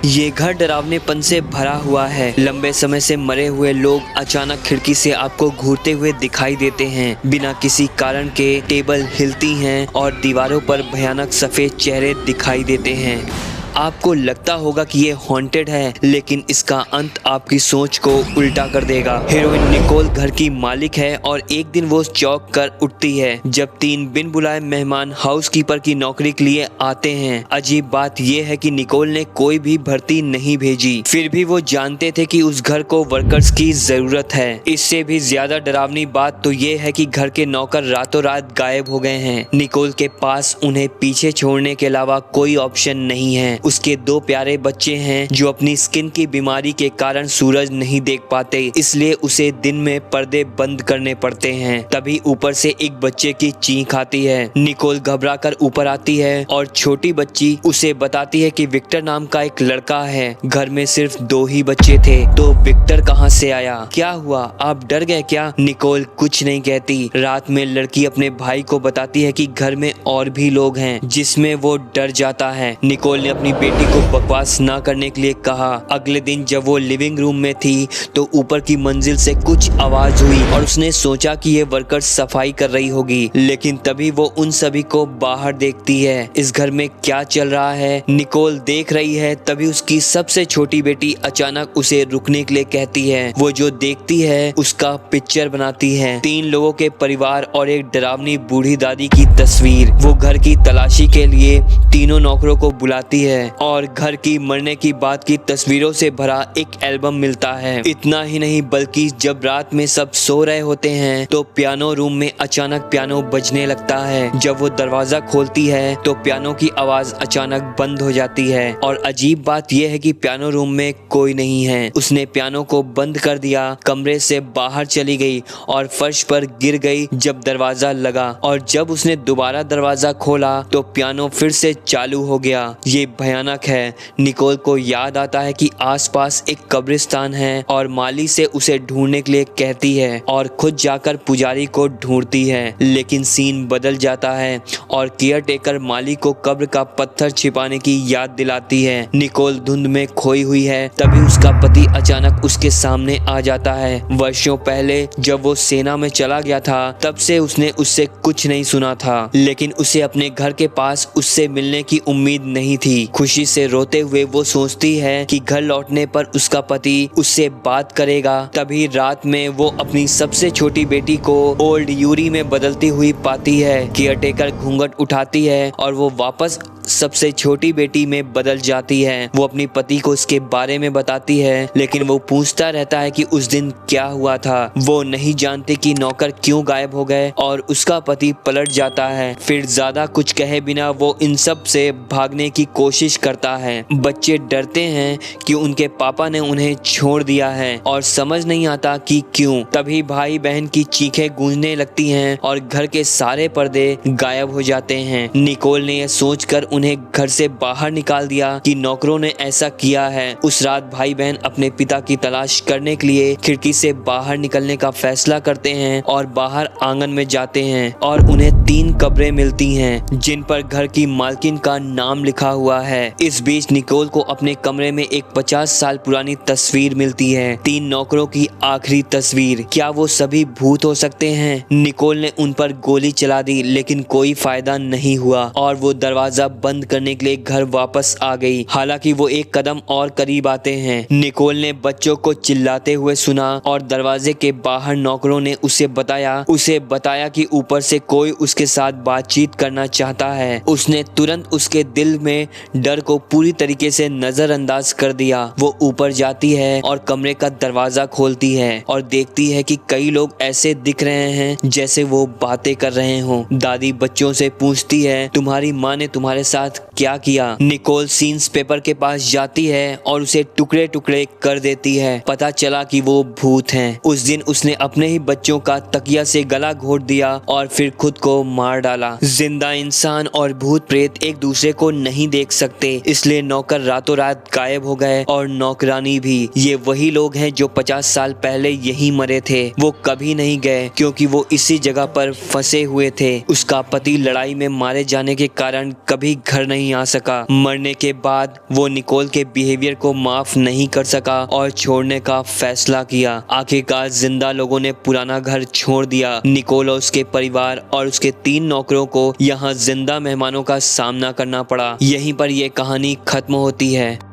ये घर डरावनेपन से भरा हुआ है। लंबे समय से मरे हुए लोग अचानक खिड़की से आपको घूरते हुए दिखाई देते हैं। बिना किसी कारण के टेबल हिलती हैं और दीवारों पर भयानक सफ़ेद चेहरे दिखाई देते हैं। आपको लगता होगा कि ये हॉन्टेड है, लेकिन इसका अंत आपकी सोच को उल्टा कर देगा। हीरोइन निकोल घर की मालिक है और एक दिन वो चौंक कर उठती है जब 3 बिन बुलाए मेहमान हाउसकीपर की नौकरी के लिए आते हैं। अजीब बात यह है कि निकोल ने कोई भी भर्ती नहीं भेजी, फिर भी वो जानते थे कि उस घर को वर्कर्स की जरूरत है। इससे भी ज्यादा डरावनी बात तो ये है कि घर के नौकर रातों रात गायब हो गए हैं। निकोल के पास उन्हें पीछे छोड़ने के अलावा कोई ऑप्शन नहीं है। उसके 2 प्यारे बच्चे हैं जो अपनी स्किन की बीमारी के कारण सूरज नहीं देख पाते, इसलिए उसे दिन में पर्दे बंद करने पड़ते हैं। तभी ऊपर से एक बच्चे की चीख आती है। निकोल घबराकर ऊपर आती है और छोटी बच्ची उसे बताती है कि विक्टर नाम का एक लड़का है। घर में सिर्फ 2 ही बच्चे थे, तो विक्टर कहाँ से आया? क्या हुआ? आप डर गए क्या? निकोल कुछ नहीं कहती। रात में लड़की अपने भाई को बताती है कि घर में और भी लोग हैं, जिसमें वो डर जाता है। निकोल ने अपनी बेटी को बकवास ना करने के लिए कहा। अगले दिन जब वो लिविंग रूम में थी तो ऊपर की मंजिल से कुछ आवाज हुई और उसने सोचा कि ये वर्कर सफाई कर रही होगी, लेकिन तभी वो उन सभी को बाहर देखती है। इस घर में क्या चल रहा है निकोल देख रही है। तभी उसकी सबसे छोटी बेटी अचानक उसे रुकने के लिए कहती है। वो जो देखती है उसका पिक्चर बनाती है। 3 लोगों के परिवार और एक डरावनी बूढ़ी दादी की तस्वीर। वो घर की तलाशी के लिए तीनों नौकरों को बुलाती है और घर की मरने की बात की तस्वीरों से भरा एक एल्बम मिलता है। इतना ही नहीं बल्कि जब रात में सब सो रहे होते हैं तो पियानो रूम में अचानक पियानो बजने लगता है। जब वो दरवाजा खोलती है तो पियानो की आवाज अचानक बंद हो जाती है और अजीब बात यह है कि पियानो रूम में कोई नहीं है। उसने पियानो को बंद कर दिया, कमरे से बाहर चली गई और फर्श पर गिर गई जब दरवाजा लगा। और जब उसने दोबारा दरवाजा खोला तो पियानो फिर से चालू हो गया। ये भयानक है। निकोल को याद आता है कि आसपास एक कब्रिस्तान है और माली से उसे ढूंढने के लिए कहती है और खुद जाकर पुजारी को ढूंढती है। लेकिन सीन बदल जाता है और केयर टेकर माली को कब्र का पत्थर छिपाने की याद दिलाती है। निकोल धुंध में खोई हुई है। तभी उसका पति अचानक उसके सामने आ जाता है। वर्षों पहले जब वो सेना में चला गया था तब से उसने उससे कुछ नहीं सुना था, लेकिन उसे अपने घर के पास उससे मिलने की उम्मीद नहीं थी। खुशी से रोते हुए वो सोचती है कि घर लौटने पर उसका पति उससे बात करेगा। तभी रात में वो अपनी सबसे छोटी बेटी को ओल्ड यूरी में बदलती हुई पाती है। केयरटेकर घूंघट उठाती है और वो वापस सबसे छोटी बेटी में बदल जाती है। वो अपनी पति को इसके बारे में बताती है, लेकिन वो पूछता रहता है कि उस दिन क्या हुआ था। वो नहीं जानती कि नौकर क्यों गायब हो गए और उसका पति पलट जाता है। फिर ज्यादा कुछ कहे बिना वो इन सब से भागने की कोशिश करता है। बच्चे डरते हैं कि उनके पापा ने उन्हें छोड़ दिया है और समझ नहीं आता कि क्यों। तभी भाई बहन की चीखें गूंजने लगती हैं और घर के सारे पर्दे गायब हो जाते हैं। निकोल ने यह सोचकर उन्हें घर से बाहर निकाल दिया कि नौकरों ने ऐसा किया है। उस रात भाई बहन अपने पिता की तलाश करने के लिए खिड़की से बाहर निकलने का फैसला करते हैं और बाहर आंगन में जाते हैं और उन्हें 3 कब्रें मिलती हैं जिन पर घर की मालकिन का नाम लिखा हुआ है। इस बीच निकोल को अपने कमरे में एक 50 साल पुरानी तस्वीर मिलती है। 3 नौकरों की आखिरी तस्वीर। क्या वो सभी भूत हो सकते हैं? निकोल ने उन पर गोली चला दी, लेकिन कोई फायदा नहीं हुआ और वो दरवाजा बंद करने के लिए घर वापस आ गई। हालांकि वो एक कदम और करीब आते हैं। निकोल ने बच्चों को चिल्लाते हुए सुना और दरवाजे के बाहर नौकरों ने उसे बताया कि ऊपर से कोई उसके साथ बातचीत करना चाहता है। उसने तुरंत उसके दिल में डर को पूरी तरीके से नजरअंदाज कर दिया। वो ऊपर जाती है और कमरे का दरवाजा खोलती है और देखती है कि कई लोग ऐसे दिख रहे हैं जैसे वो बातें कर रहे हों। दादी बच्चों से पूछती है, तुम्हारी माँ ने तुम्हारे साथ क्या किया? निकोल सीन्स पेपर के पास जाती है और उसे टुकड़े टुकड़े कर देती है। पता चला कि वो भूत हैं। उस दिन उसने अपने ही बच्चों का तकिया से गला घोट दिया और फिर खुद को मार डाला। जिंदा इंसान और भूत प्रेत एक दूसरे को नहीं देख सकते, इसलिए नौकर रातों रात गायब हो गए और नौकरानी भी। ये वही लोग हैं जो 50 साल पहले यहीं मरे थे। वो कभी नहीं गए क्योंकि वो इसी जगह पर फंसे हुए थे। उसका पति लड़ाई में मारे जाने के कारण कभी घर नहीं आ सका। मरने के बाद वो निकोल के बिहेवियर को माफ नहीं कर सका और छोड़ने का फैसला किया। आखिरकार जिंदा लोगों ने पुराना घर छोड़ दिया। निकोल और उसके परिवार और उसके 3 नौकरों को यहाँ जिंदा मेहमानों का सामना करना पड़ा। यहीं पर यह कहानी खत्म होती है।